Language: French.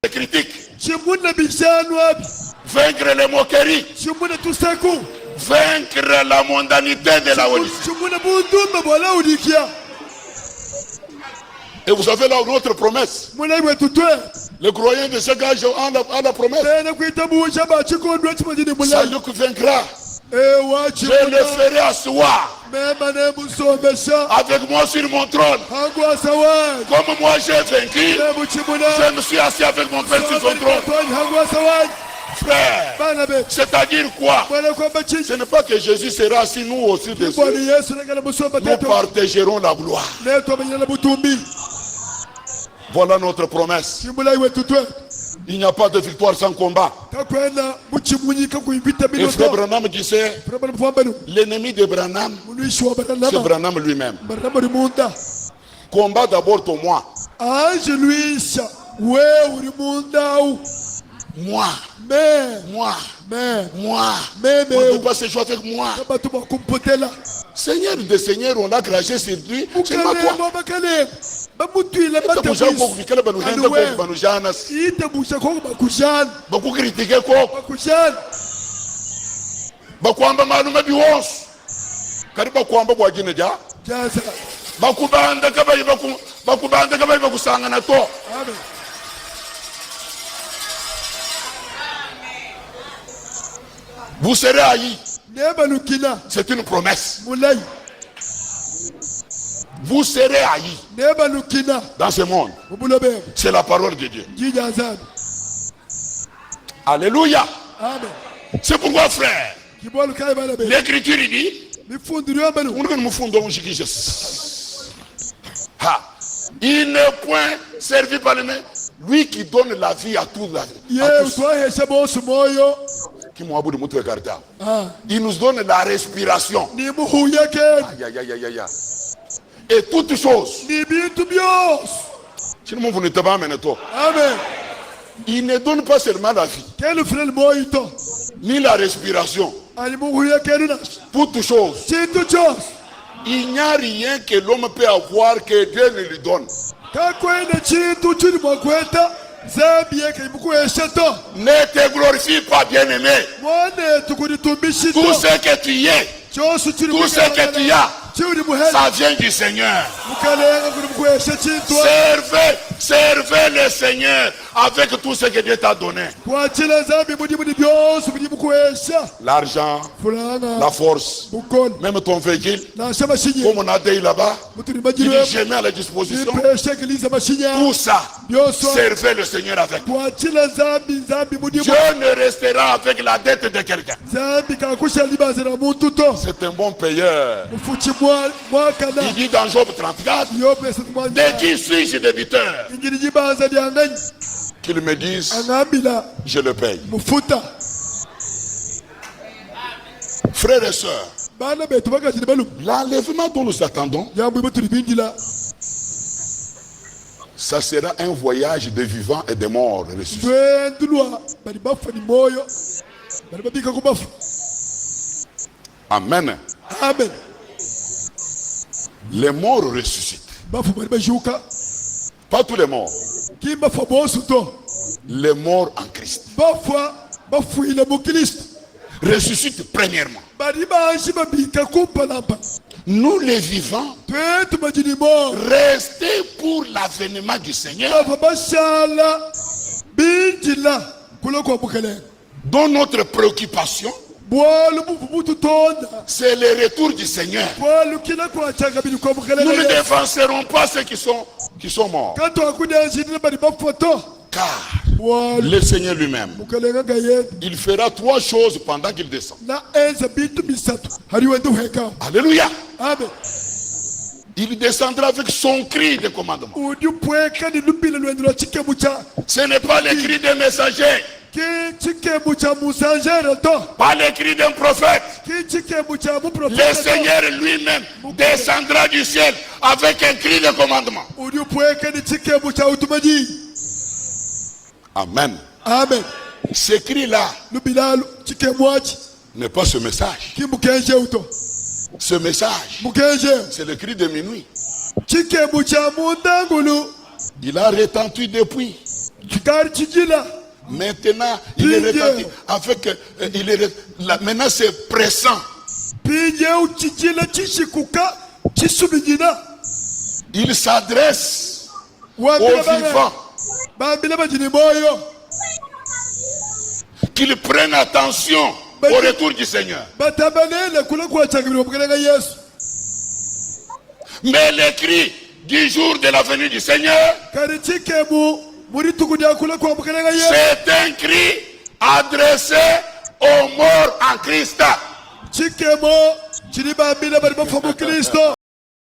les critiques, vaincre les moqueries, vaincre la mondanité de la Odyssée. Et vous avez là une autre promesse. Les croyants de ce gars ont la promesse. Salut qui vaincra. Je le ferai asseoir avec moi sur mon trône. Comme moi j'ai vaincu, je me suis assis avec mon Père sur son trône. Frère, c'est-à-dire quoi? Ce n'est pas que Jésus sera assis, nous aussi dessus. Nous partagerons la gloire. Voilà notre promesse. Il n'y a pas de victoire sans combat. Et frère Branham disait, l'ennemi de Branham, c'est Branham lui-même. Combat d'abord pour moi. Moi. Moi. On ne peut pas se jouer avec moi. Seigneur des seigneurs, on a craché sur lui. C'est pas toi. Beaucoup critiqué quoi? Bakwamba malume biwos. Kari bakwamba kwa jine ja. Bakubanda kabayi bakusanga na to. Amen. Vous serez haïs. C'est une promesse. Vous serez haïs dans ce monde. C'est la parole de Dieu. Alléluia. C'est pourquoi, frère, l'Écriture dit, il n'est point servi par les mains. Lui qui donne la vie à tous. Il nous donne la respiration. Et toutes choses. Amen. Il ne donne pas seulement la vie, ni la respiration. Toutes choses. Il n'y a rien que l'homme peut avoir que Dieu ne lui donne. Ne te glorifie pas, bien-aimé. Tout ce que tu es, tout ce que tu as, ça vient du Seigneur. Servez le Seigneur avec tout ce que Dieu t'a donné. L'argent, la force, même ton véhicule, comme on a dit là-bas, il est jamais à la disposition. Tout ça, servez le Seigneur avec. Dieu ne restera avec la dette de quelqu'un. C'est un bon payeur. Il dit dans Job 34, de qui suis-je débiteur? Qu'il me dise, je le paye. Frères et sœurs, l'enlèvement dont nous attendons, ça sera un voyage de vivants et de morts ressuscités. Amen. Amen. Les morts ressuscitent. Pas tous les morts. Les morts en Christ ressuscitent premièrement. Nous les vivants, restez pour l'avènement du Seigneur. Dont notre préoccupation, c'est le retour du Seigneur. Nous ne dévancerons pas ceux qui sont morts. Car le Seigneur lui-même, il fera 3 choses pendant qu'il descend. Alléluia. Amen. Il descendra avec son cri de commandement. Ce n'est pas le cri des messagers, pas le cri d'un prophète. Le Seigneur lui-même descendra du ciel avec un cri de commandement. Amen. Amen. Ce cri-là n'est pas ce message. Ce message, c'est le cri de minuit. Il a retenti depuis. Maintenant, il est retenti avec maintenant c'est pressant. Il s'adresse aux vivants. Qu'ils prennent attention au retour du Seigneur. Mais les cris du jour de la venue du Seigneur, c'est un cri adressé aux morts en Christ.